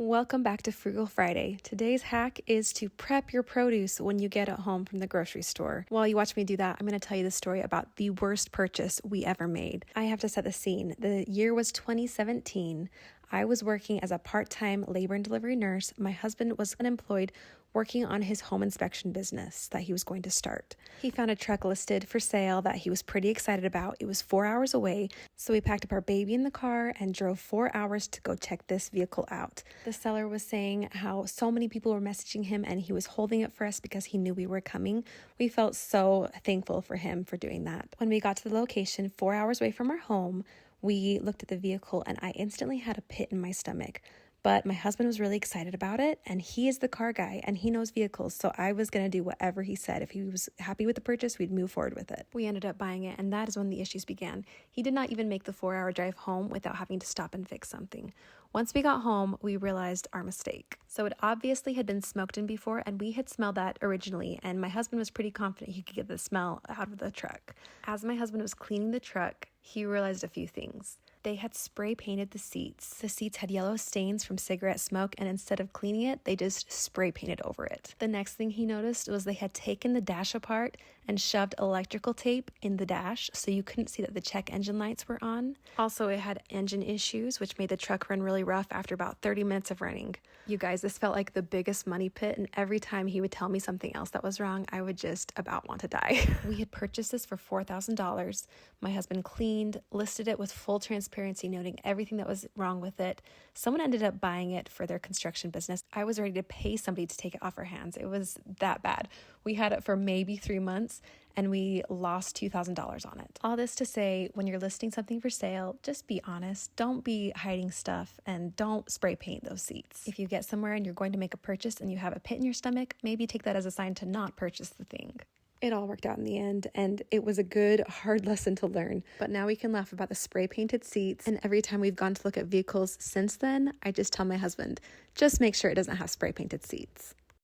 Welcome back to Frugal Friday. Today's hack is to prep your produce when you get it home from the grocery store. While you watch me do that, I'm going to tell you the story about the worst purchase we ever made. I have to set the scene. The year was 2017. I was working as a part-time labor and delivery nurse. My husband was unemployed, working on his home inspection business that he was going to start. He found a truck listed for sale that he was pretty excited about. It was 4 hours away, so we packed up our baby in the car and drove 4 hours to go check this vehicle out. The seller was saying how so many people were messaging him and he was holding it for us because he knew we were coming. We felt so thankful for him for doing that. When we got to the location, 4 hours away from our home, we looked at the vehicle and I instantly had a pit in my stomach. But my husband was really excited about it, and he is the car guy, and he knows vehicles, so I was going to do whatever he said. If he was happy with the purchase, we'd move forward with it. We ended up buying it, and that is when the issues began. He did not even make the 4-hour drive home without having to stop and fix something. Once we got home, we realized our mistake. So it obviously had been smoked in before, and we had smelled that originally, and my husband was pretty confident he could get the smell out of the truck. As my husband was cleaning the truck, he realized a few things. They had spray painted the seats. The seats had yellow stains from cigarette smoke, and instead of cleaning it, they just spray painted over it. The next thing he noticed was they had taken the dash apart and shoved electrical tape in the dash so you couldn't see that the check engine lights were on. Also, it had engine issues, which made the truck run really rough after about 30 minutes of running. You guys, this felt like the biggest money pit, and every time he would tell me something else that was wrong, I would just about want to die. We had purchased this for $4,000. My husband cleaned, listed it with full transparency, noting everything that was wrong with it. Someone ended up buying it for their construction business. I was ready to pay somebody to take it off our hands. It was that bad. We had it for maybe 3 months, and we lost $2,000 on it. All this to say, when you're listing something for sale, just be honest. Don't be hiding stuff, and don't spray paint those seats. If you get somewhere and you're going to make a purchase and you have a pit in your stomach, maybe take that as a sign to not purchase the thing. It all worked out in the end, and it was a good, hard lesson to learn. But now we can laugh about the spray-painted seats, and every time we've gone to look at vehicles since then, I just tell my husband, just make sure it doesn't have spray-painted seats.